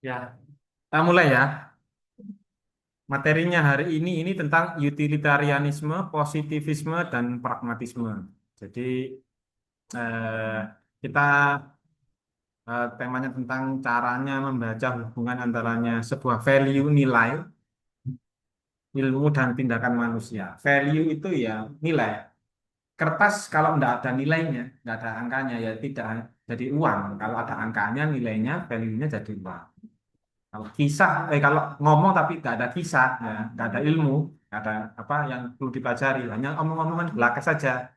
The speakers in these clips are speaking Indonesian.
Ya, kita mulai ya. Materinya hari ini tentang utilitarianisme, positivisme, dan pragmatisme. Jadi kita temanya tentang caranya membaca hubungan antaranya sebuah value nilai, ilmu dan tindakan manusia. Value itu ya nilai. Kertas kalau tidak ada nilainya, tidak ada angkanya ya tidak jadi uang. Kalau ada angkanya, nilainya, value-nya jadi uang. Kalau kisah, kalau ngomong tapi nggak ada kisah, ya, nggak ada ilmu, nggak ada apa yang perlu dipelajari, hanya omong-omongan belaka saja.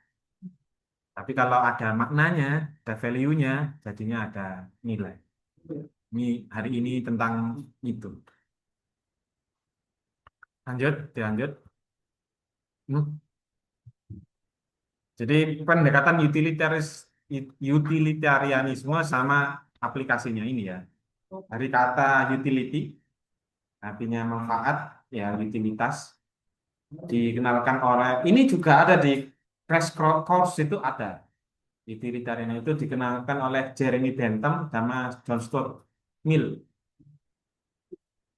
Tapi kalau ada maknanya, ada value-nya, jadinya ada nilai. Ini hari ini tentang itu. Lanjut, dilanjut. Hmm. Jadi pendekatan utilitarianisme sama aplikasinya ini ya. Dari kata utility, artinya manfaat, ya utilitas. Dikenalkan oleh ini juga ada di crash course itu ada utilitarian itu dikenalkan oleh Jeremy Bentham sama John Stuart Mill.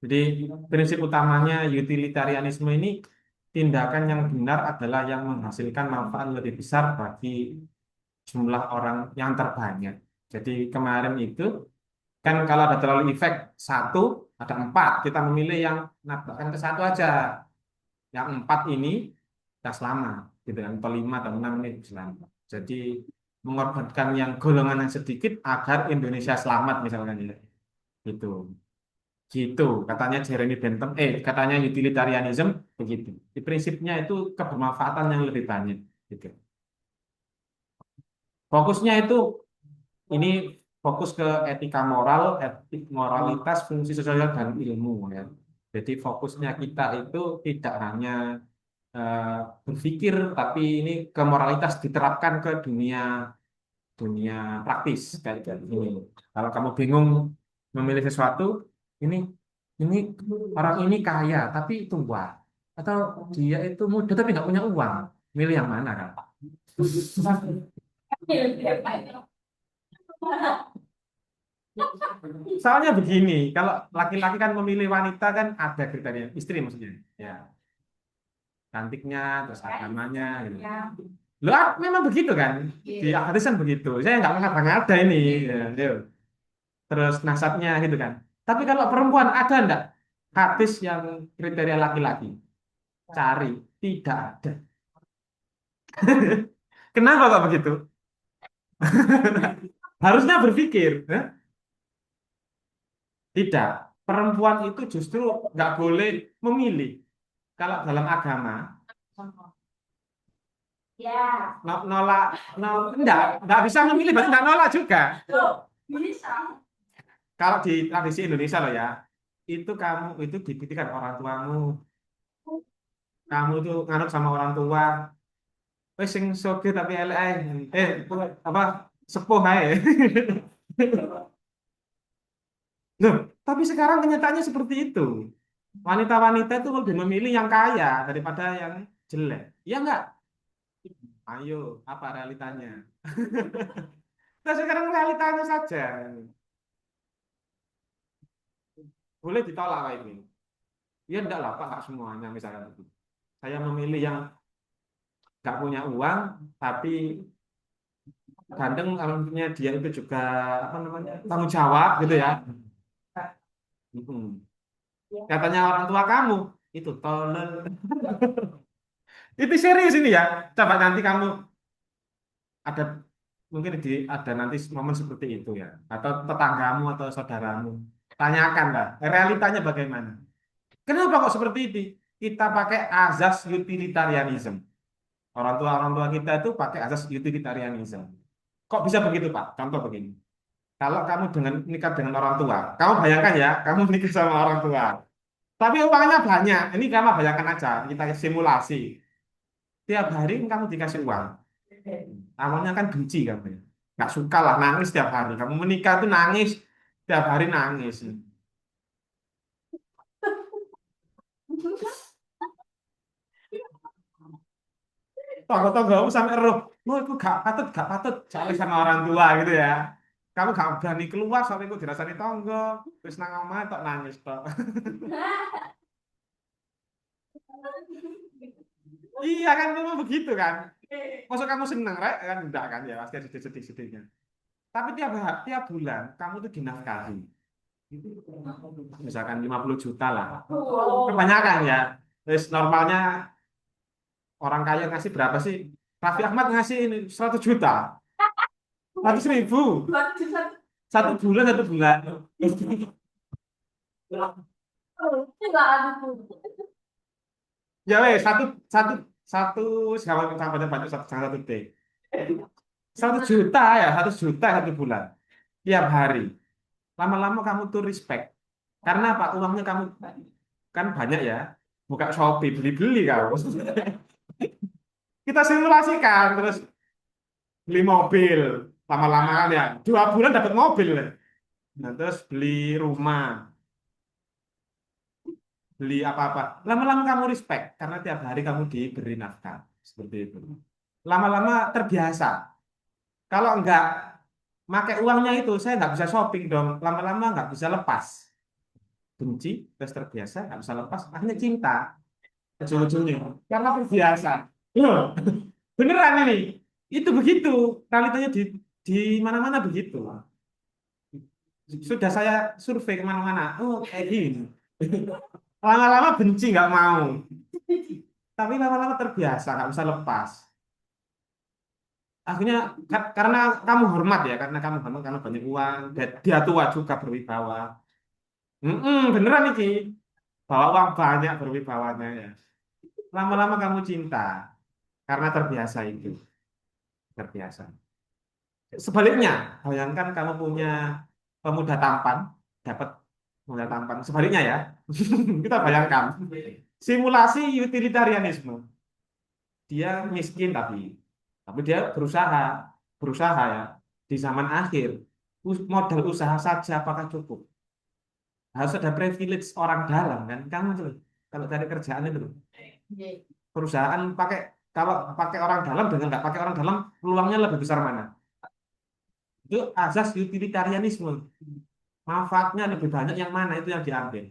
Jadi prinsip utamanya utilitarianisme ini tindakan yang benar adalah yang menghasilkan manfaat lebih besar bagi jumlah orang yang terbanyak. Jadi kemarin itu kan kalau ada terlalu efek satu ada empat kita memilih yang nabrakkan ke satu aja. Yang empat ini kita selamat, gitu kan, atau lima atau enam ini selamat. Jadi mengorbankan yang golongan yang sedikit agar Indonesia selamat misalkan ya. Gitu. Gitu katanya Jeremy Bentham, katanya utilitarianism begitu. Di prinsipnya itu kebermanfaatan yang lebih banyak gitu. Fokusnya itu ini fokus ke etika moral, etik moralitas, fungsi sosial dan ilmu ya. Jadi fokusnya kita itu tidak hanya eh, berpikir, tapi ini ke moralitas diterapkan ke dunia dunia praktis kayak gini. Kalau kamu bingung memilih sesuatu, ini ini orang ini kaya tapi tua, atau dia itu muda tapi nggak punya uang, milih yang mana kan? Soalnya begini, kalau laki-laki kan memilih wanita kan ada kriteria istri maksudnya, ya cantiknya, terus agamanya, gitu. Lu memang begitu kan? Di hadis kan begitu. Saya nggak ngada-ngada ini. Ya, yuk. Terus nasabnya gitu kan. Tapi kalau perempuan ada enggak hadis yang kriteria laki-laki? Cari, tidak ada. Kenapa kok begitu? Harusnya berpikir, tidak. Perempuan itu justru nggak boleh memilih. Kalau dalam agama, nolak, enggak bisa memilih, berarti enggak nolak juga. Kalau di tradisi Indonesia loh ya, itu kamu itu dibuktikan orang tuamu, kamu itu nganut sama orang tua, wes sing soge tapi elek ae. Apa sepuh ae. Loh, tapi sekarang kenyataannya seperti itu. Wanita-wanita itu lebih memilih yang kaya daripada yang jelek. Iya enggak? Ayo, apa realitanya? Nah, sekarang realitanya saja. Boleh ditolak Pak ini. Ya enggak lah, Pak, enggak semuanya misalnya itu. Saya memilih yang nggak punya uang, tapi ganteng kalau punya dia itu juga apa namanya tanggung jawab gitu ya. Mm-mm. Katanya orang tua kamu itu tolol. Itu serius ini ya. Coba nanti kamu ada mungkin ada nanti momen seperti itu ya, atau tetanggamu atau saudaramu tanyakan lah realitanya bagaimana. Kenapa kok seperti itu? Kita pakai azas utilitarianism. Orang tua kita itu pakai azas utilitarianism. Kok bisa begitu Pak? Contoh begini. Kalau kamu dengan nikah dengan orang tua, kamu bayangkan ya, kamu nikah sama orang tua. Tapi uangnya banyak. Ini kamu bayangkan aja, kita simulasi. Tiap hari kamu dikasih uang. Awalnya kan benci kamu ya. Nggak suka lah, nangis tiap hari. Kamu menikah tuh nangis, tiap hari nangis. Tonggo-tonggomu sampai roh, oh itu gak patut, soalnya sama orang tua gitu ya. Kamu gak berani keluar sampai kok dirasani tonggo, terus nang omah tok nangis tok. Iya kan kamu begitu kan? Masuk kamu seneng, rek? Kan enggak kan ya, pasti ada sedih-sedihnya. Tapi tiap bulan kamu tuh dinafkahi. Misalkan 50 juta lah. Kebanyakan ya. Terus normalnya orang kaya ngasih berapa sih? Raffi Ahmad ngasih ini 100 juta. 100.000. Satu bulan, satu bulan. Ya wes, satu, satu, satu, jangan sampai banyak, jangan satu T. 100 juta ya, 100 juta satu bulan. Tiap hari. Lama-lama kamu tuh respect. Karena apa? Uangnya kamu kan banyak ya. Buka Shopee, beli-beli kamu. Kita simulasikan, terus beli mobil. Lama-lama kan ya. 2 bulan dapat mobil. Nah, terus beli rumah, beli apa-apa. Lama-lama kamu respect. Karena tiap hari kamu diberi nafkah. Seperti itu. Lama-lama terbiasa. Kalau enggak pakai uangnya itu, saya nggak bisa shopping dong. Lama-lama nggak bisa lepas. Benci, terus terbiasa, nggak bisa lepas. Akhirnya cinta. Ujung-ujungnya. Karena terbiasa. Loh, beneran ini. Itu begitu. Realitanya di mana-mana begitu. Sudah saya survei kemana-mana. Oh, kayak gini. Lama-lama benci, nggak mau. Tapi lama-lama terbiasa, nggak bisa lepas. Akhirnya karena kamu hormat ya, karena kamu hormat, karena banyak uang, dia tua juga berwibawa. Beneran iki. Bawa uang banyak berwibawanya ya. Lama-lama kamu cinta karena terbiasa itu, terbiasa. Sebaliknya, bayangkan kamu punya pemuda tampan, dapat pemuda tampan. Sebaliknya ya, kita bayangkan simulasi utilitarianisme. Dia miskin tapi dia berusaha, berusaha ya. Di zaman akhir, modal usaha saja apakah cukup? Harus ada privilege orang dalam kan? Kamu tuh kalau cari kerjaan itu loh. Perusahaan pakai kalau pakai orang dalam dengan nggak pakai orang dalam peluangnya lebih besar mana? Itu azas utilitarianisme. Manfaatnya lebih banyak yang mana itu yang diambil.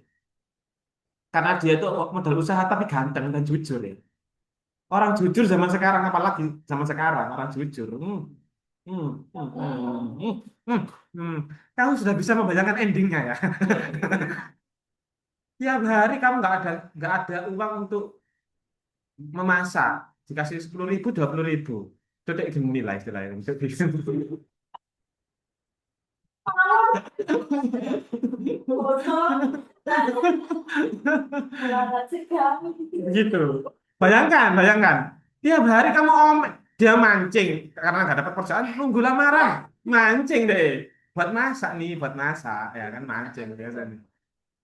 Karena dia itu modal usaha tapi ganteng dan jujur ya. Orang jujur zaman sekarang apalagi zaman sekarang orang jujur. Hmm, hmm, hmm, hmm, hmm. Kamu sudah bisa membayangkan endingnya ya. Tiap hari kamu nggak ada uang untuk memasak. Dikasih 10.000, 20.000. Itu kayak gini lah istilahnya. Gitu. Bayangkan, bayangkan. Tiap hari kamu dia mancing karena nggak dapat kerjaan, nunggu lamaran, mancing deh. Buat masak nih, buat masak ya kan mancing biasanya.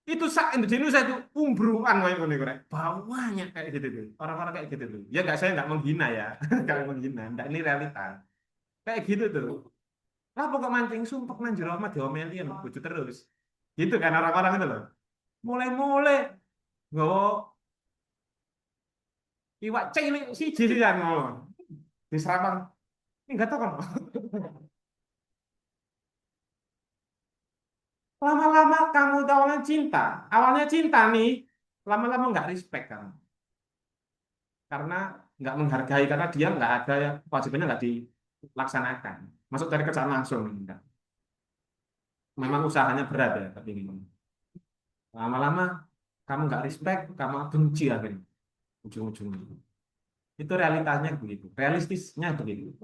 Itu sak Indonesia itu umbruan kayak gini korek. Bawahnya kayak gitu tuh. Orang-orang kayak gitu tuh. Ya nggak saya nggak menghina ya, nggak menghina. Nggak, ini realita. Kayak gitu tuh. Apa kok mancing sumpah nang jero omah diomelin bojo terus. Gitu kan orang-orang itu loh. Mulai-mulai nggawa iwak cilik siji sih kan ngono. Di Serabang. Ini enggak tahu kan. Lama-lama kamu itu awalnya cinta. Awalnya cinta nih, lama-lama nggak respect kamu. Karena nggak menghargai karena dia nggak ada ya kewajibannya nggak dilaksanakan. Masuk dari kerjaan langsung enggak. Memang usahanya berat ya tapi ini. Lama-lama kamu nggak respect, kamu benci akhirnya ujung-ujungnya. Itu realitanya begitu, realistisnya begitu.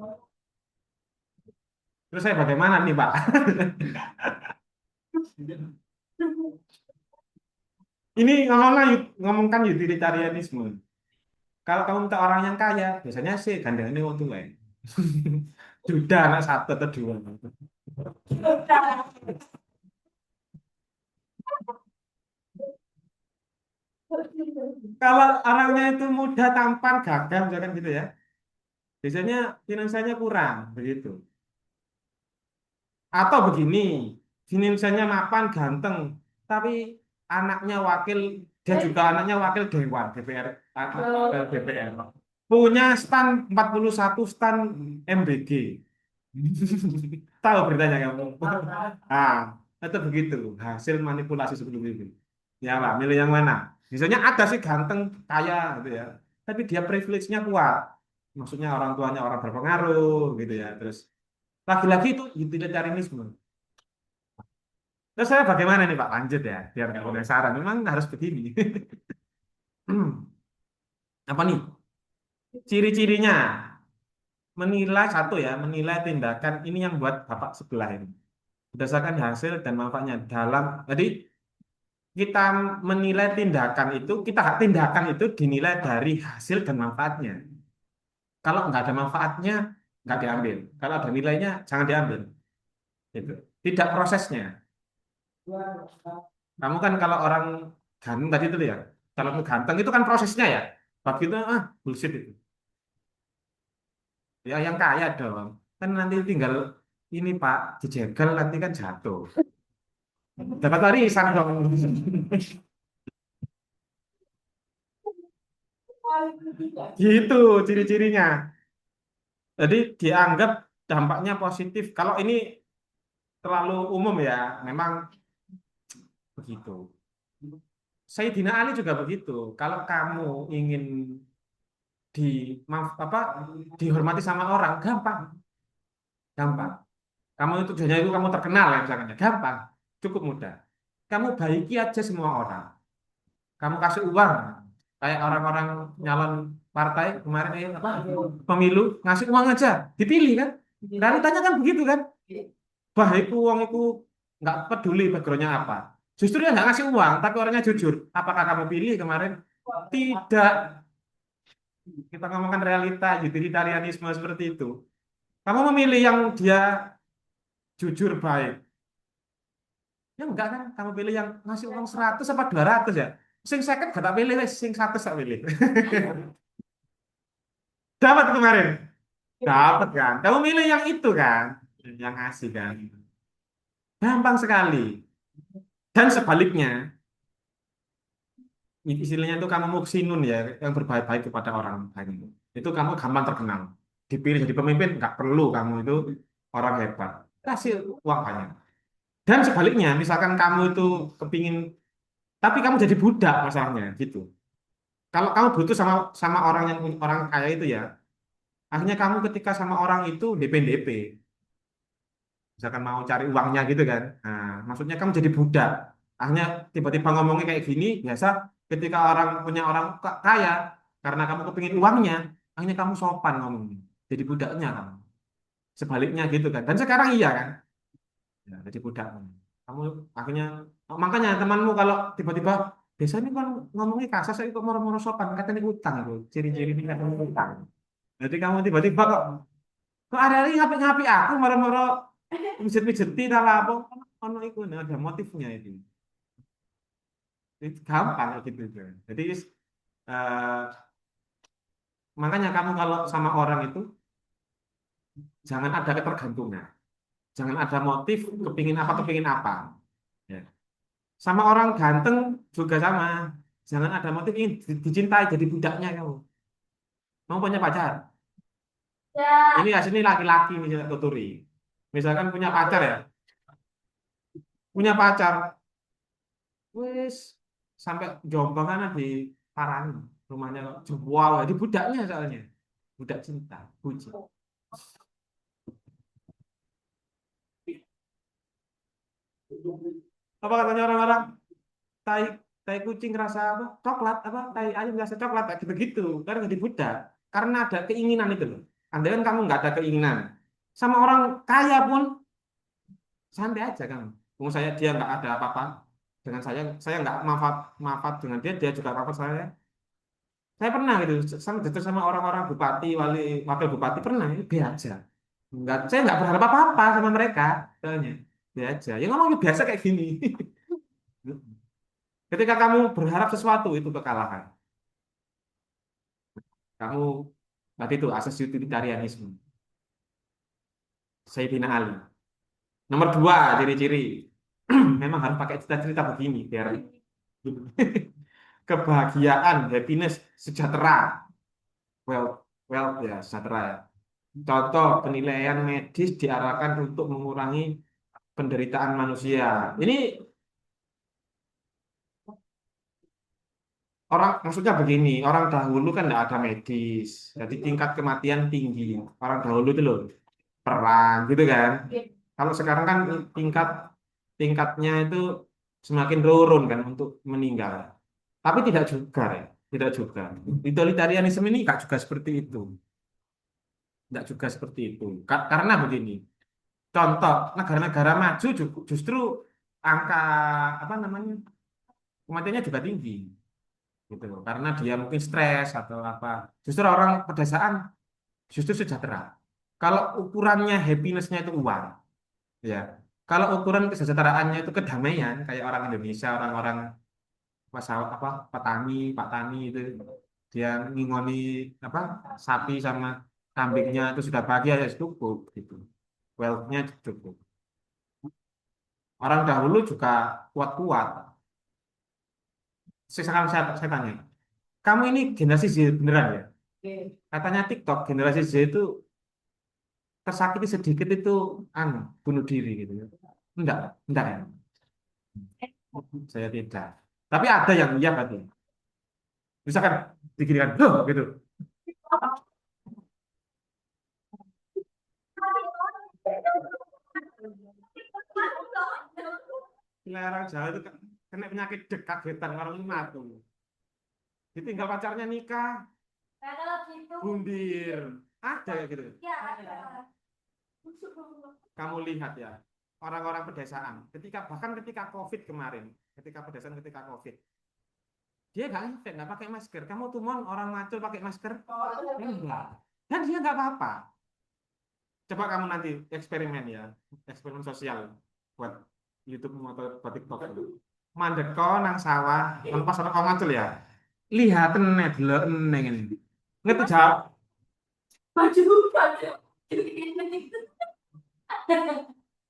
Terus saya bagaimana nih Pak? Ini ngomongkan utilitarianisme. Kalau kamu minta orang yang kaya, biasanya sih gandengannya wong tua. Sudah anak satu atau dua. Kalau orangnya itu muda, tampan, gagah, misalkan gitu ya. Biasanya finansialnya kurang, begitu. Atau begini, finansialnya mapan, ganteng, tapi anaknya wakil, dia juga anaknya wakil Dewan DPR, DPR. Punya stan 41 stan MBG. Tahu beritanya kamu? Ah, itu begitu. Hasil manipulasi sebelum itu. Ya lah, milih yang mana? Misalnya ada sih ganteng, kaya gitu ya. Tapi dia privilege-nya kuat. Maksudnya orang tuanya orang berpengaruh gitu ya. Terus lagi-lagi itu utilitarianisme. Terus saya bagaimana nih Pak? Lanjut ya, biar nggak penasaran. Memang harus begini. Apa nih? Ciri-cirinya. Menilai satu ya, menilai tindakan ini yang buat Bapak sebelah ini. Berdasarkan hasil dan manfaatnya dalam, jadi kita menilai tindakan itu, tindakan itu dinilai dari hasil dan manfaatnya. Kalau nggak ada manfaatnya, nggak diambil. Kalau ada nilainya, jangan diambil. Gitu. Tidak prosesnya. Kamu kan kalau orang ganteng tadi itu ya, kalau ganteng itu kan prosesnya ya. Begitu bullshit itu. Ya yang kaya dong. Kan nanti tinggal ini Pak, dijegal nanti kan jatuh. Dapat warisan dong. Gitu ciri-cirinya. Jadi dianggap dampaknya positif. Kalau ini terlalu umum ya, memang begitu. Sayyidina Ali juga begitu. Kalau kamu ingin di apa dihormati sama orang, gampang, gampang. Kamu itu tujuannya itu kamu terkenal ya misalnya, gampang, cukup mudah. Kamu baiki aja semua orang. Kamu kasih uang kayak orang-orang nyalon partai kemarin apa pemilu ngasih uang aja dipilih kan. Realitanya kan begitu kan. Bah itu uang itu nggak peduli backgroundnya apa. Justru dia nggak ngasih uang, tapi orangnya jujur. Apakah kamu pilih kemarin? Tidak. Kita ngomongkan realita, utilitarianisme seperti itu. Kamu memilih yang dia jujur baik. Ya enggak kan? Kamu pilih yang ngasih uang 100 apa 200 ya? Sing seket gak tak pilih, wes. Sing 100 tak pilih. Dapat kemarin. Dapat kan? Kamu milih yang itu kan? Yang ngasih kan? Gampang sekali. Dan sebaliknya, istilahnya itu kamu muksinun ya, yang berbaik-baik kepada orang lain. Itu kamu gampang terkenal. Dipilih jadi pemimpin, nggak perlu kamu itu orang hebat. Kasih uang banyak. Dan sebaliknya, misalkan kamu itu kepingin, tapi kamu jadi budak masalahnya, gitu. Kalau kamu butuh sama sama orang yang orang kaya itu ya, akhirnya kamu ketika sama orang itu DP, misalkan mau cari uangnya gitu kan. Nah, maksudnya kamu jadi budak. Akhirnya tiba-tiba ngomongnya kayak gini, biasa ketika orang punya orang kaya, karena kamu kepingin uangnya, akhirnya kamu sopan ngomongnya. Jadi budaknya kamu. Sebaliknya gitu kan. Dan sekarang iya kan. Ya, jadi budak. Kamu akhirnya, makanya temanmu kalau tiba-tiba, biasanya kan ngomongnya kasar, saya kok moro-moro sopan, katanya utang itu. Ciri-ciri ini katanya utang. Jadi kamu tiba-tiba kok ada lagi ngapi-ngapi aku moro-moro mijet-mijeti tak apa ono iku nah, ada motifnya itu. Itu gampang gitu. Jadi eh, makanya kamu kalau sama orang itu jangan ada ketergantungan. Jangan ada motif kepingin apa. Ya. Sama orang ganteng juga sama. Jangan ada motif ingin dicintai jadi budaknya kamu. Mau punya pacar. Ini ya sini laki-laki misalnya tuturi. Misalkan punya pacar ya. Punya pacar. Wis sampai Jombang kan di Parani rumahnya kok wow di budaknya soalnya budak cinta bucin apa katanya orang-orang tai tai kucing rasa apa coklat apa tai ayam rasa coklat kayak gitu-gitu karena nggak dibudak karena ada keinginan itu loh andai kan kamu nggak ada keinginan sama orang kaya pun santai aja kamu saya dia nggak ada apa-apa dengan saya nggak manfaat manfaat dengan dia dia juga manfaat saya pernah gitu sama dekat sama orang-orang bupati, wali, wakil bupati pernah itu biasa aja. Enggak, saya nggak berharap apa-apa sama mereka, soalnya biasa aja. Ya ngomongnya biasa kayak gini. Ketika kamu berharap sesuatu itu kekalahan. Kamu tadi itu asas utilitarianisme. Sayyidina Ali. Nomor dua ciri-ciri. Memang harus pakai cerita-cerita begini biar kebahagiaan, happiness, sejahtera, wealth, wealth ya sejahtera ya. Contoh penilaian medis diarahkan untuk mengurangi penderitaan manusia. Ini orang maksudnya begini, orang dahulu kan tidak ada medis, jadi tingkat kematian tinggi. Orang dahulu itu loh perang gitu kan. Kalau sekarang kan tingkatnya itu semakin turun kan untuk meninggal. Tapi tidak juga ya, tidak juga. Totalitarianisme ini nggak juga seperti itu, nggak juga seperti itu. Karena begini, contoh negara-negara maju justru angka apa namanya kematiannya juga tinggi, gitu. Karena dia mungkin stres atau apa. Justru orang pedesaan justru sejahtera. Kalau ukurannya happiness-nya itu uang, ya. Kalau ukuran kesejahteraannya itu kedamaian, kayak orang Indonesia, orang-orang apa petani, Pak Tani itu dia ngingoni apa sapi sama kambingnya itu sudah bahagia ya cukup gitu. Wealth-nya cukup. Orang dahulu juga kuat-kuat. Sekarang saya tanya, kamu ini generasi Z beneran ya? Katanya TikTok generasi Z itu tersakiti sedikit itu anu bunuh diri gitu ya. Enggak ya. Saya tidak. Tapi ada yang iya berarti. Misalkan diginikan, "Duh," gitu. Orang Jawa itu kena penyakit dek kagetan orang ini mati. Ditinggal pacarnya nikah, bundir. Ada ya gitu. Kamu lihat ya, orang-orang pedesaan. Bahkan ketika COVID kemarin, ketika pedesaan ketika COVID, dia nggak ngefek, nggak pakai masker. Kamu tuh mon orang macul pakai masker? Enggak. Dan dia nggak apa-apa. Coba kamu nanti eksperimen ya, eksperimen sosial buat YouTube atau buat TikTok itu. Mandek kau nang sawah, pas orang kau macul ya. Lihat net lo neng ini. Ngerti jawab. Maju, maju.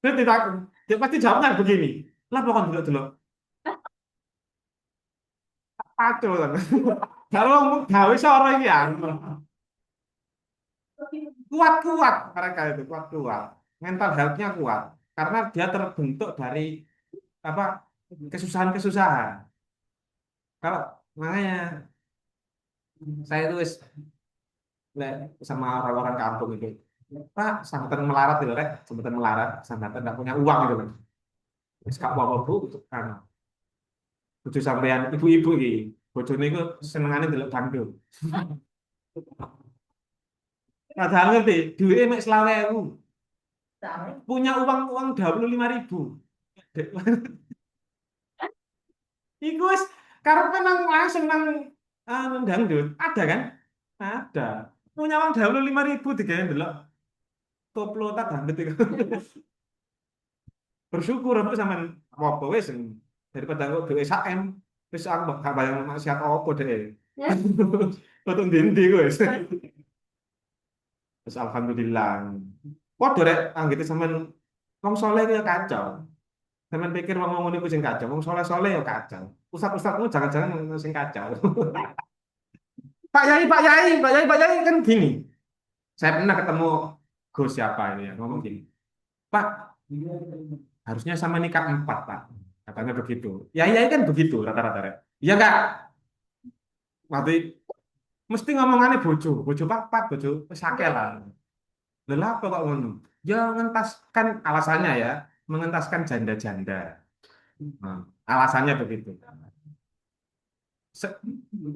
Ngerti tak? Dia pasti jawabnya begini. Lah pokoknya dulu dulu. Pacul kan. Kalau gawe seorang ini ya. Kuat-kuat mereka itu kuat-kuat. Mental health-nya kuat karena dia terbentuk dari apa kesusahan-kesusahan. Kalau makanya saya itu sama orang-orang kampung itu, Pak, sambutan melarat itu, Rek, sambutan melarat, sambutan nggak punya uang gitu kan. Terus kak bawa bu, gitu kan. Bojo sampean ibu-ibu iki, bojone iku senengane delok dangdut. Padahal ngerti, duitnya mek 20.000. Punya uang 25.000. Iku wis karepe nang langsung nang dangdut. Ada kan? Ada. Punya uang 25.000 digawe delok koplo tak dangdut itu. Bersyukur aku sama apa wis daripada aku duwe sak wis aku gak bayang maksiat apa deh. Foto ndi wis. Terus alhamdulillah. Waduh rek anggite sampean wong soleh itu ya kacau. Sampean pikir wong ngono iku sing kacau, wong soleh-soleh ya kacau. Ustaz-ustazmu jangan-jangan sing kacau. Pak Yai kan gini. Saya pernah ketemu Gus siapa ini ya ngomong gini. Pak, harusnya sama nikah 4, Pak. Katanya begitu. Ya, ya kan begitu rata-rata. Rek. Iya enggak? Waktu mesti ngomongannya bojo papat, bojo sakit lah. Lelah apa kok ngono? Ya mengentaskan alasannya ya, mengentaskan janda-janda. Nah, alasannya begitu. Se-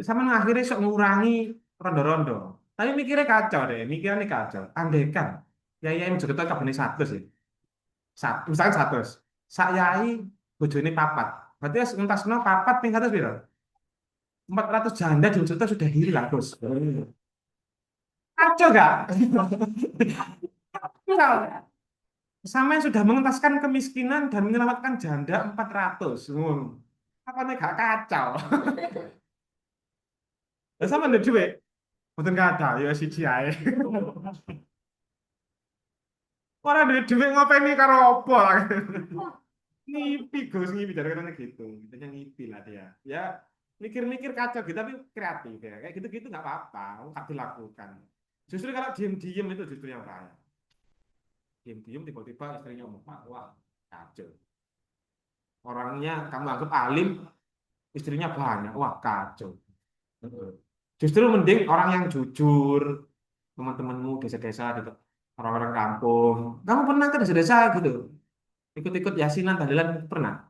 Sama akhirnya sok ngurangi rondo-rondo. Tapi mikirnya kacau deh, mikirnya kacau. Andaikan, ya yang Jogeto kabeh 100 ya. Misalkan 100. Sak yai bojone papat. Berarti entasno papat ping 100 piro? 400 janda di Jogeto sudah hilang, Bos. Kacau gak? Kacau. Sama yang sudah mengentaskan kemiskinan dan menyelamatkan janda 400. Apa nih gak kacau? Sama nih duit. Mboten kata ya siji ae. Ora duwe duit ngopeni karo apa? Ngipi Gus ngipi dari katanya gitu. Intinya ngipi lah dia. Ya mikir-mikir kacau gitu tapi kreatif ya. Kayak gitu-gitu nggak apa-apa, tak dilakukan. Justru kalau diem-diem itu justru yang bahaya. Diem-diem tiba-tiba istrinya ngomong, wah, kacau. Orangnya kamu anggap alim, istrinya banyak, wah kacau. Justru mending orang yang jujur, teman-temanmu desa-desa, gitu, orang-orang kampung. Kamu pernah ke desa-desa gitu? Ikut-ikut yasinan, tahlilan pernah?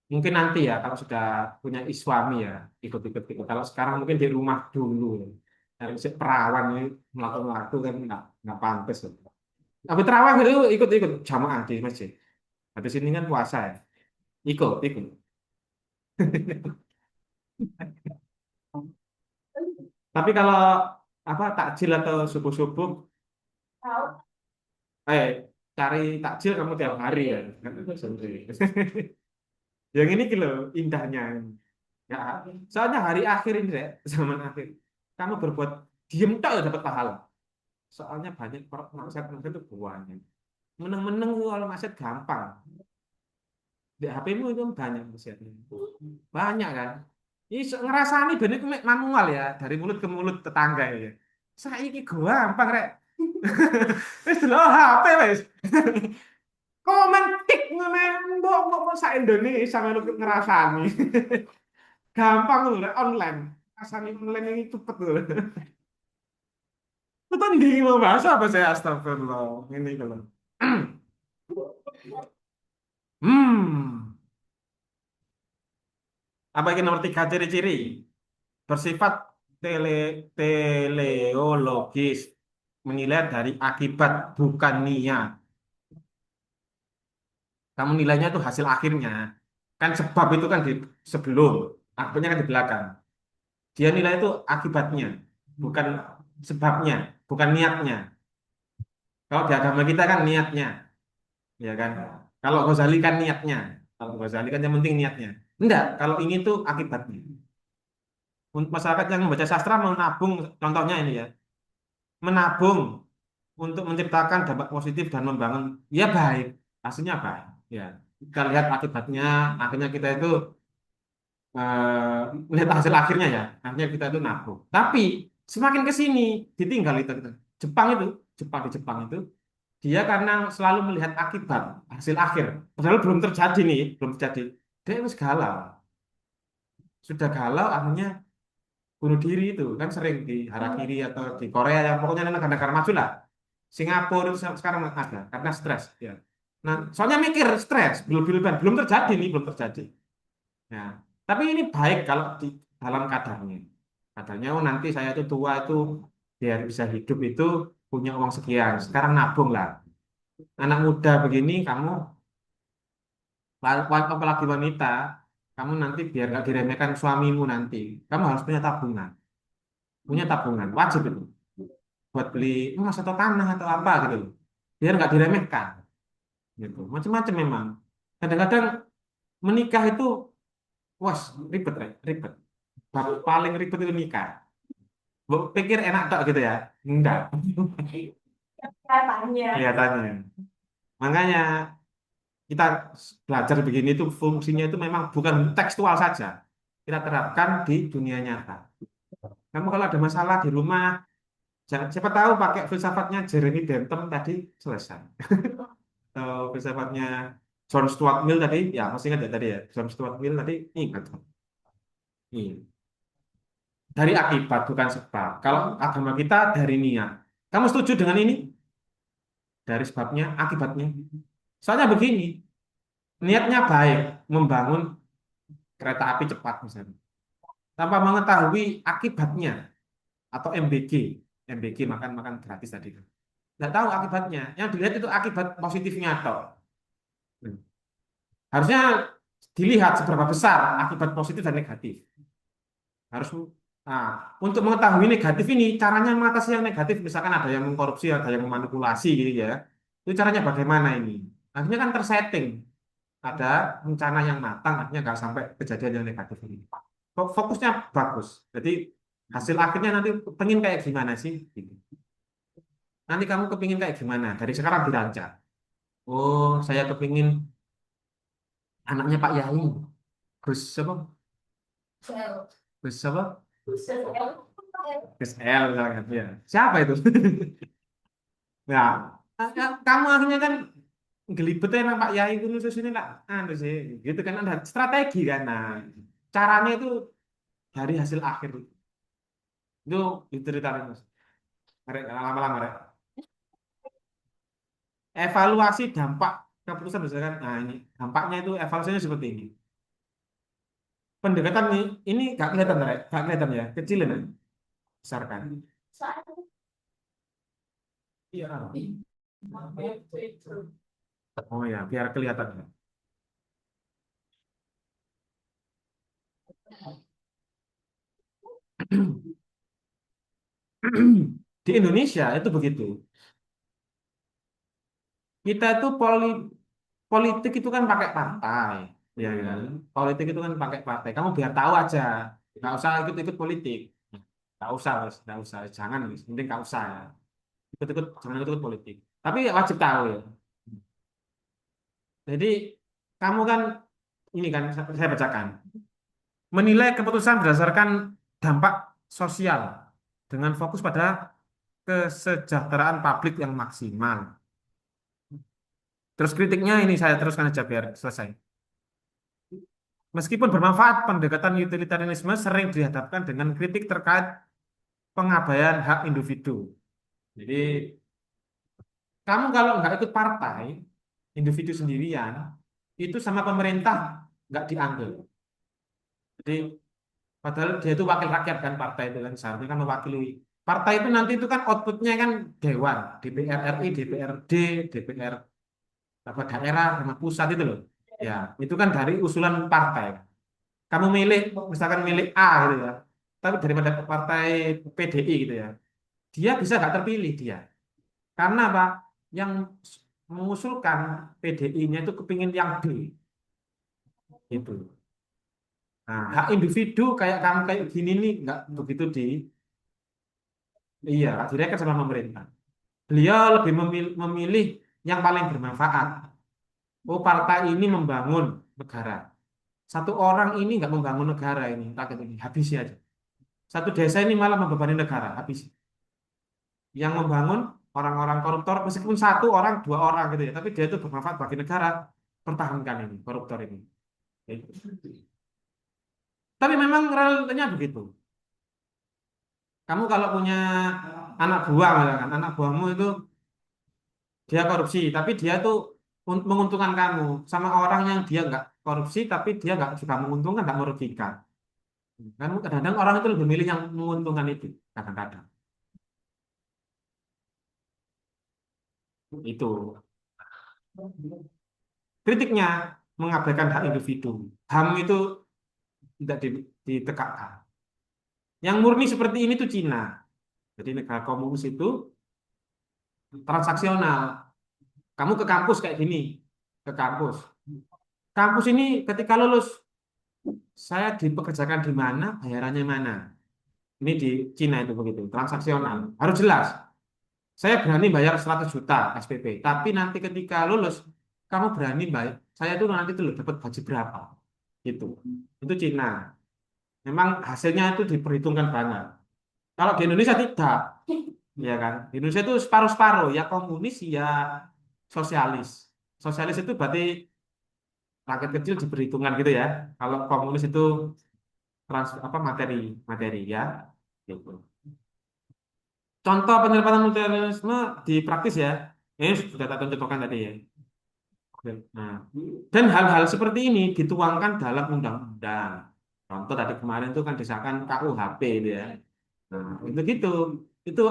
Mungkin nanti ya, kalau sudah punya suami ya, ikut-ikut gitu. Kalau sekarang mungkin di rumah dulu. Harus perawan ini melakukan waktu kan nggak pantas. Aku terawih itu ikut-ikut jamaah di masjid. Habis ini kan puasa ya. Ikut, ikut. Tapi kalau apa takjil atau subuh-subuh, eh cari takjil kamu tiap hari ya. Sendiri. Yang ini kilo indahnya. Ya, soalnya hari akhir ini deh, zaman akhir. Kamu berbuat diem tok ya dapat pahala. Soalnya banyak maksiat-maksiat itu buahnya. Meneng-meneng kalau maksiat gampang. Di HP-mu itu banyak maksiatnya. Banyak kan? Ini ngerasani bener itu manual ya, dari mulut ke mulut tetangga ya. Saya ini gampang rek. Wis delok HP wis. Komen tik mbok mbok sak Indonesia melu ngerasani. Gampang lho rek online. Ngerasani online ini cepet lho. Itu tadi mau bahas apa saya astagfirullah. Ini kalau. Hmm. Apa ini nomor tiga ciri-ciri? Bersifat tele, teleologis, menilai dari akibat bukan niat. Kamu nilainya itu hasil akhirnya. Kan sebab itu kan di sebelum, akibatnya kan di belakang. Dia nilai itu akibatnya, bukan sebabnya, bukan niatnya. Kalau di agama kita kan niatnya, ya kan? Kalau Ghazali kan niatnya. Kalau Ghazali kan yang penting niatnya. Enggak, kalau ini tuh akibatnya. Untuk masyarakat yang membaca sastra menabung, contohnya ini ya, menabung untuk menciptakan dampak positif dan membangun, ya baik, hasilnya baik. Ya, kita lihat akibatnya, akhirnya kita itu lihat hasil akhirnya ya, akhirnya kita itu nabung. Tapi semakin ke sini ditinggal itu. Jepang itu, Jepang itu dia karena selalu melihat akibat hasil akhir, padahal belum terjadi nih, belum terjadi. Dia itu galau, sudah galau akhirnya bunuh diri itu kan sering di Harakiri atau di Korea yang pokoknya negara-negara maju lah. Singapura itu sekarang ada karena stres ya. Nah, soalnya mikir stres, belum terjadi nih, belum terjadi. Ya. Tapi ini baik kalau di dalam kadarnya. Kadarnya oh nanti saya itu tua itu biar bisa hidup itu punya uang sekian. Sekarang nabung lah. Anak muda begini kamu apalagi wanita, kamu nanti biar nggak diremehkan suamimu nanti. Kamu harus punya tabungan wajib itu buat beli emas atau tanah atau apa gitu loh. Biar nggak diremehkan gitu. Macam-macam memang. Kadang-kadang menikah itu wah ribet, ribet. Paling ribet itu nikah. Pikir enak tak gitu ya? Enggak. Kelihatannya. Makanya kita belajar begini itu fungsinya itu memang bukan tekstual saja. Kita terapkan di dunia nyata. Kamu kalau ada masalah di rumah, siapa tahu pakai filsafatnya Jeremy Bentham tadi selesai. Atau filsafatnya John Stuart Mill tadi, ya masih ingat ya tadi ya. John Stuart Mill tadi ingat. Iya. Dari akibat bukan sebab. Kalau agama kita dari niat. Kamu setuju dengan ini? Dari sebabnya, akibatnya. Soalnya begini, niatnya baik, membangun kereta api cepat misalnya. Tanpa mengetahui akibatnya, atau MBG. MBG makan-makan gratis tadi. Nggak tahu akibatnya. Yang dilihat itu akibat positifnya atau. Harusnya dilihat seberapa besar akibat positif dan negatif. Harus nah, untuk mengetahui negatif ini, caranya mengatasi yang negatif, misalkan ada yang mengkorupsi, ada yang memanipulasi gitu ya. Itu caranya bagaimana ini? Akhirnya kan tersetting, ada rencana yang matang, akhirnya nggak sampai kejadian yang negatif ini. Fokusnya bagus. Jadi hasil akhirnya nanti pengen kayak gimana sih? Gitu. Nanti kamu kepingin kayak gimana? Dari sekarang dirancang. Oh, saya kepingin anaknya Pak Yai. Gus apa? Gus apa? SL misalkan ya. Siapa itu? Nah, kamu akhirnya kan gelibetnya nang Pak Yai itu nulis ini lah, anu sih, gitu kan ada strategi kan. Nah, caranya itu dari hasil akhir itu diceritain mas. Mereka lama-lama mereka evaluasi dampak keputusan misalkan. Nah ini dampaknya itu evaluasinya seperti ini. Pendekatan ini gak kelihatan, Rek. Gak kelihatan ya, kecil ya, besar kan? Iya. Oh ya, biar kelihatan ya. Di Indonesia itu begitu. Kita itu politik itu kan pakai partai, ya kan? Politik itu kan pakai partai. Kamu biar tahu aja, nggak usah ikut-ikut politik. Nggak usah, Mas. Nggak usah. Jangan, Mas. Penting nggak usah ya. Ikut-ikut, jangan ikut-ikut politik. Tapi wajib tahu ya. Jadi kamu kan ini kan saya bacakan. Menilai keputusan berdasarkan dampak sosial dengan fokus pada kesejahteraan publik yang maksimal. Terus kritiknya ini saya teruskan aja biar selesai. Meskipun bermanfaat, pendekatan utilitarianisme sering dihadapkan dengan kritik terkait pengabaian hak individu. Jadi, kamu kalau nggak ikut partai, individu sendirian, itu sama pemerintah nggak diambil. Jadi, padahal dia itu wakil rakyat kan, partai itu kan seharusnya kan mewakili. Partai itu nanti itu kan outputnya kan dewan, DPR RI, DPRD, DPR apa daerah, sama pusat itu loh. Ya, itu kan dari usulan partai. Kamu milih, misalkan milih A gitu ya, tapi daripada partai PDI gitu ya, dia bisa nggak terpilih dia. Karena apa? Yang mengusulkan PDI-nya itu kepingin yang B, itu. Nah, hak individu kayak kamu kayak gini nih nggak begitu iya, nggak direken sama pemerintah. Beliau lebih memilih yang paling bermanfaat. Oh, partai ini membangun negara. Satu orang ini nggak membangun negara ini, rakyat ini, habisi aja. Satu desa ini malah membebani negara, habis. Yang membangun orang-orang koruptor, meskipun satu orang, dua orang gitu ya, tapi dia itu bermanfaat bagi negara, pertahankan ini, koruptor ini. Gitu. Tapi memang realitanya begitu. Kamu kalau punya anak buah, misalkan, anak buahmu itu dia korupsi, tapi dia tuh menguntungkan kamu, sama orang yang dia nggak korupsi, tapi dia nggak juga menguntungkan, nggak merugikan. Kan kadang-kadang orang itu lebih milih yang menguntungkan itu, kadang-kadang. Itu. Kritiknya mengabaikan hak individu. HAM itu tidak ditegakkan. Yang murni seperti ini tuh Cina. Jadi negara komunis itu transaksional. Kamu ke kampus kayak gini, ke kampus. Kampus ini ketika lulus, saya dipekerjakan di mana, bayarannya mana. Ini di Cina itu begitu, transaksional. Harus jelas. Saya berani bayar 100 juta SPP, tapi nanti ketika lulus, kamu berani bayar. Saya tuh nanti tuh dapat gaji berapa. Gitu. Itu Cina. Memang hasilnya itu diperhitungkan banget. Kalau di Indonesia tidak, ya kan? Di Indonesia itu separuh-separuh, ya komunis, ya sosialis. Sosialis itu berarti rakyat kecil diperhitungkan gitu ya. Kalau komunis itu apa materi, materi ya. Gitu. Contoh penerapan multilateralisme di praktis ya. Ini sudah tak contohkan tadi ya. Oke. Nah, dan hal-hal seperti ini dituangkan dalam undang-undang. Contoh tadi kemarin itu kan disahkan KUHP itu ya. Nah, itu gitu. Itu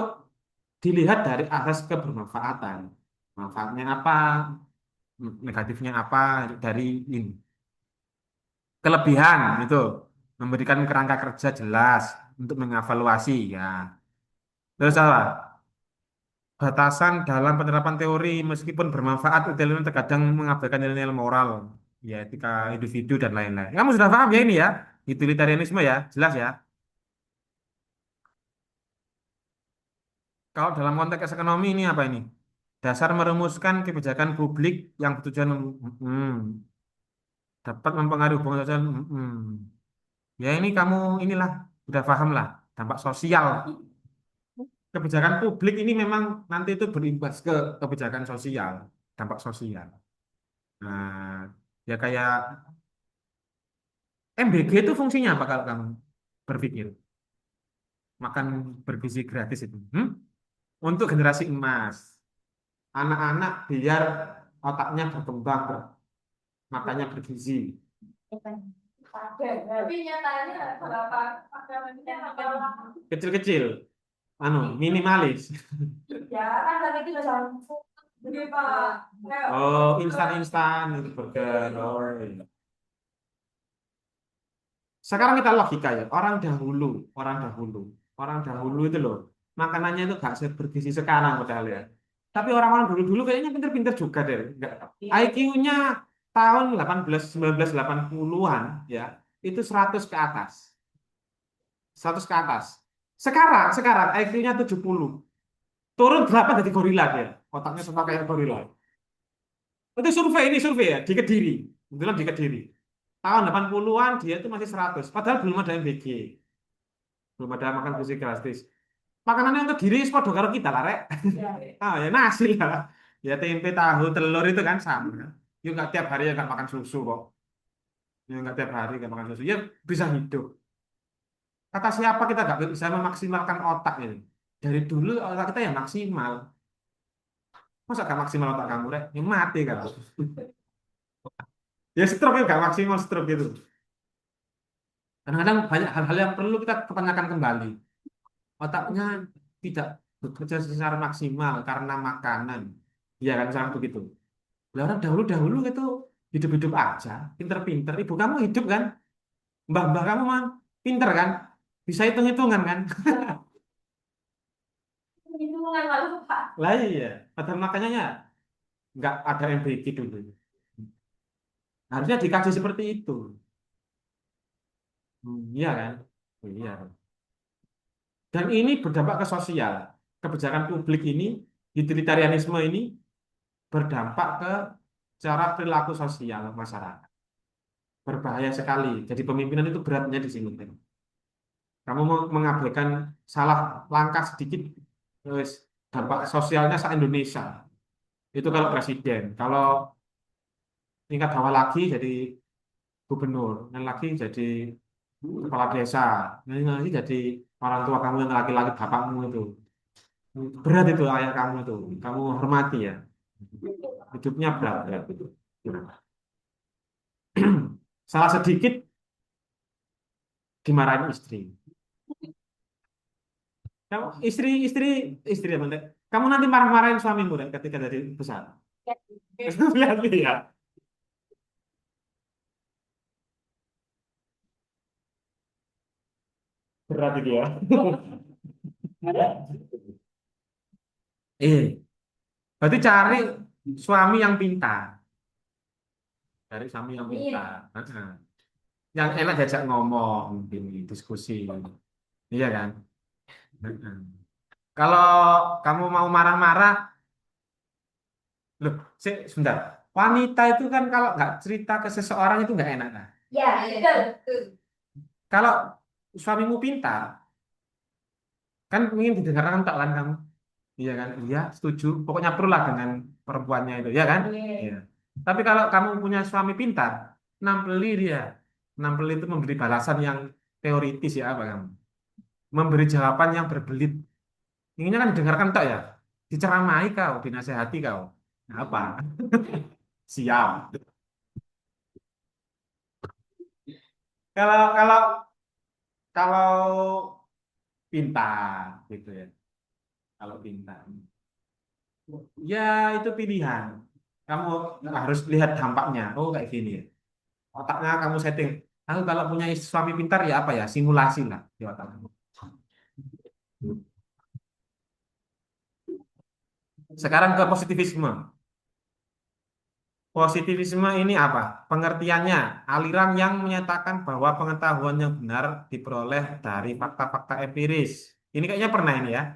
dilihat dari asas kebermanfaatan. Manfaatnya apa, negatifnya apa dari ini. Kelebihan itu memberikan kerangka kerja jelas untuk mengevaluasi ya. Terus apa? Batasan dalam penerapan teori meskipun bermanfaat, utilitarian terkadang mengabaikan nilai-nilai moral, ya etika individu dan lain-lain. Kamu sudah paham ya ini ya? Utilitarianisme ya, jelas ya. Kalau dalam konteks ekonomi ini apa ini? Dasar merumuskan kebijakan publik yang bertujuan dapat mempengaruhi hubungan sosial. Ya ini kamu inilah. Udah paham lah dampak sosial. Kebijakan publik ini memang nanti itu berimbas ke kebijakan sosial, dampak sosial. Nah, ya kayak MBG itu fungsinya apa kalau kamu berpikir? Makan bergizi gratis itu. Untuk generasi emas. Anak-anak biar otaknya berkembang, makanya bergizi. Tapi nyatanya berapa kecil-kecil, minimalis. Ya, kan tadi kita sama. Jadi Pak. Oh, instan-instan itu burger. Oh, iya. Sekarang kita logika ya, orang dahulu, orang dahulu itu loh, makanannya itu gak sebergizi sekarang padahal ya. Tapi orang-orang dulu-dulu kayaknya pinter-pinter juga deh. Nggak, IQ-nya tahun 1980-an ya, itu 100 ke atas. 100 ke atas. Sekarang IQ-nya 70. Turun 8 dari gorila dia. Otaknya sama kayak gorila. Itu survei ya, di Kediri. Kebetulan di Kediri. Tahun 80-an dia itu masih 100. Padahal belum ada MBG. Belum ada makan gizi gratis. Makanannya untuk diri sepodo karo kita lah, Rek. Ya. Ah, ya nasi lah. Ya tempe, tahu, telur itu kan sama. Yuk nggak tiap hari ya nggak makan susu kok. Ya nggak tiap hari nggak makan susu. Ya bisa hidup. Kata siapa kita nggak bisa memaksimalkan otak ini? Dari dulu otak kita ya maksimal. Masa gak maksimal otak kamu, Rek? Ya mati kan. Ya stroke ya gak maksimal stroke gitu. Kadang-kadang banyak hal-hal yang perlu kita pertanyakan kembali. Otaknya tidak bekerja secara maksimal karena makanan. Iya kan, misalnya begitu. Lah orang dahulu-dahulu itu hidup-hidup aja, pinter-pinter. Ibu kamu hidup kan, mbah-mbah kamu mah pinter kan, bisa hitung-hitungan kan. Hitungan lalu Pak. Lah iya, padahal makanya ya nggak ada MBG dulu. Harusnya dikaji seperti itu. Iya kan? Iya. Dan ini berdampak ke sosial. Kebijakan publik ini, utilitarianisme ini berdampak ke cara perilaku sosial masyarakat. Berbahaya sekali. Jadi pemimpinan itu beratnya di sini. Kamu mau mengabaikan salah langkah sedikit, terus dampak sosialnya se-Indonesia. Itu kalau presiden. Kalau tingkat bawah lagi jadi gubernur, yang lagi jadi kepala desa, yang lagi jadi orang tua kamu yang laki-laki bapakmu itu. Berat itu ayah kamu itu. Kamu hormati ya. Hidupnya berat, berat itu. Salah sedikit dimarahin istri. Kamu istri ya, Bante. Kamu nanti marah-marahin suamimu deh, ketika jadi besar. Lihat ya. Berat itu ya. Berarti cari suami yang pintar. Cari suami yang pintar. Heeh. Yang enak diajak ngomong, gini, diskusi. Iya kan? Heeh. Kalau kamu mau marah-marah, loh, sebentar. Wanita itu kan kalau nggak cerita ke seseorang itu nggak enak kan? Ya, betul. Kalau suamimu pintar, kan ingin didengarkan tak kan kamu? Iya kan? Iya, setuju. Pokoknya perlu lah dengan perempuannya itu, ya kan? Iya. Tapi kalau kamu punya suami pintar, nampeli dia. Nampeli itu memberi balasan yang teoritis ya apa kamu? Memberi jawaban yang berbelit. Inginnya kan didengarkan tak ya? Diceramai kau, dinasehati kau. Nah, apa? Siap. Kalau kalau kalau pintar gitu ya. Kalau pintar. Ya itu pilihan. Kamu harus lihat dampaknya. Oh kayak gini ya. Otaknya kamu setting. Aku kalau punya suami pintar ya apa ya? Simulasi lah di otak kamu. Sekarang ke positivisme. Positivisme ini apa? Pengertiannya, aliran yang menyatakan bahwa pengetahuan yang benar diperoleh dari fakta-fakta empiris. Ini kayaknya pernah ini ya.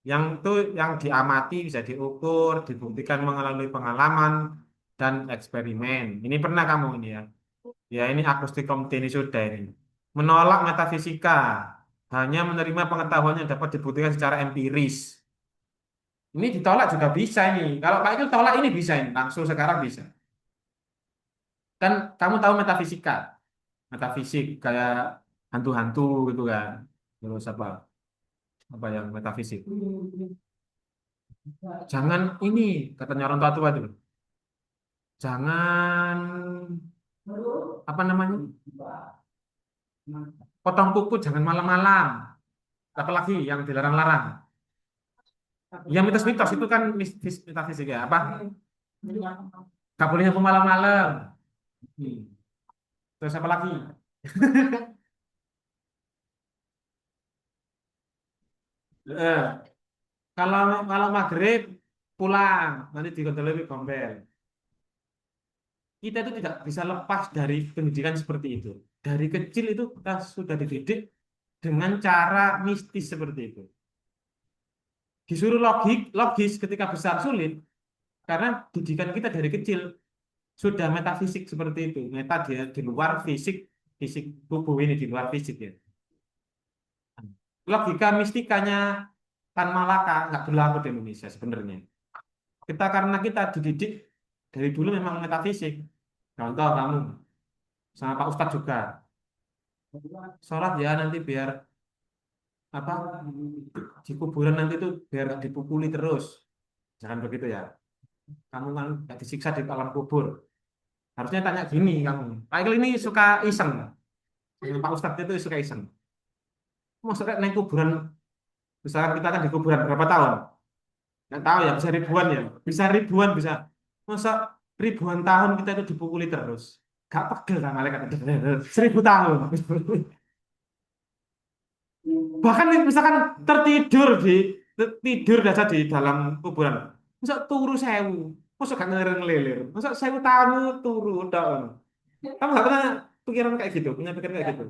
Yang itu yang diamati, bisa diukur, dibuktikan melalui pengalaman dan eksperimen. Ini pernah kamu ini ya. Ya ini akustik ini sudah ini. menolak metafisika, hanya menerima pengetahuan yang dapat dibuktikan secara empiris. Ini ditolak juga bisa ini. Kalau Pak Ikil tolak ini bisa ini, langsung sekarang bisa. Kan kamu tahu metafisika, metafisik kayak hantu-hantu gitu kan. Terus apa yang metafisik? Jangan ini katanya orang tua itu. Jangan apa namanya? Potong kuku jangan malam-malam. Apalagi yang dilarang-larang. Yang mitos-mitos itu kan metafisik ya. Apa? Gak boleh nyapu malam-malam. Hmm. Terus apa lagi? Eh, kalau kalau maghrib pulang nanti dikontrol gombel. Kita itu tidak bisa lepas dari pendidikan seperti itu. Dari kecil itu kita sudah dididik dengan cara mistis seperti itu. Disuruh logis ketika besar sulit karena didikan kita dari kecil sudah metafisik seperti itu. Meta dia di luar fisik, fisik tubuh ini di luar fisik ya. Logika mistikanya Tan Malaka nggak berlaku di Indonesia sebenarnya. Karena kita dididik dari dulu memang metafisik. Contoh kamu sama Pak Ustadz juga sholat ya nanti biar apa di kuburan nanti tuh biar nggak dipukuli terus. Jangan begitu ya. Kamu kan nggak disiksa di alam kubur. Harusnya tanya gini kamu. Pak Iqbal ini suka iseng. Pak Ustadz itu suka iseng. Maksudnya naik kuburan, misalkan kita kan di kuburan berapa tahun? Nggak tahu ya, bisa ribuan ya. Bisa ribuan, bisa. Masa ribuan tahun kita itu dipukuli terus. Gak pegel kan malaikat itu. 1000 tahun. Bahkan misalkan tertidur tidur saja di dalam kuburan. Masa turu sewu. Masa gak ngelilir. Masa 1000 tahun itu turu. Udah. Kamu gak pernah pikiran kayak gitu? Punya pikiran kayak gitu?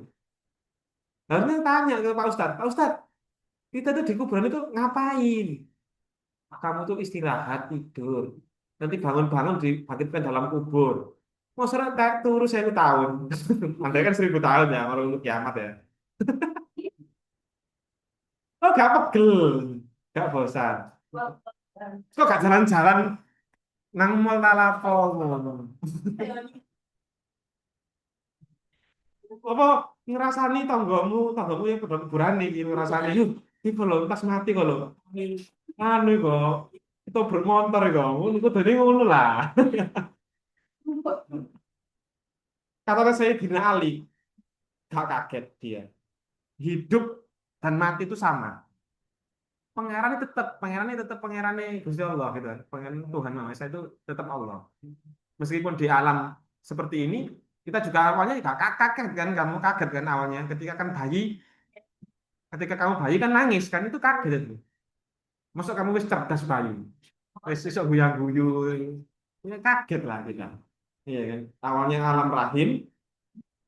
Harusnya tanya ke Pak Ustadz. Pak Ustadz, kita tuh di kuburan itu ngapain? Kamu tuh istirahat, tidur. Nanti bangun-bangun dibangkitkan dalam kubur. Masalah tak turu 1000 tahun. Andai kan 1000 tahun ya, kalau untuk kiamat ya. Oh, gak pegel. Gak bosan. Kok gak jalan-jalan nang mall talapo ngono. Apa ngerasani tanggamu yang pada kuburan nih ngerasani yuk iki lho pas mati kok lho. Anu kok itu bermotor kok. Ngono tadi ngono lah. Kata saya Dina Ali, gak kaget dia. Hidup dan mati itu sama. Pangerannya tetap pangerannya Gusti Allah gitu kan. Pangeran Tuhan Maha Esa itu tetap Allah. Meskipun di alam seperti ini, kita juga awalnya gak kaget kan, kamu kaget kan awalnya ketika kamu bayi kan nangis kan itu kaget itu. Masuk kamu wis cerdas bayi, wis iso guyang-guyu, ya kaget lah kita. Iya kan, awalnya alam rahim,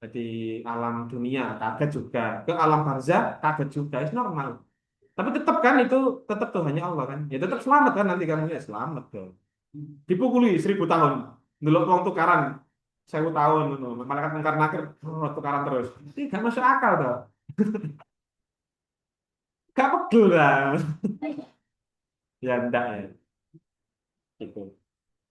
jadi alam dunia kaget juga, ke alam barzah kaget juga, itu normal. Tapi tetap kan itu tetap Tuhannya Allah kan, ya tetap selamat kan nanti kamu ya selamat dong. Dipukuli 1000 tahun, dulu uang tukaran 1000 tahun, malaikat mungkar nakir tukaran terus, ini gak masuk akal tuh, gak pegel lah, ya enggak ya, gitu.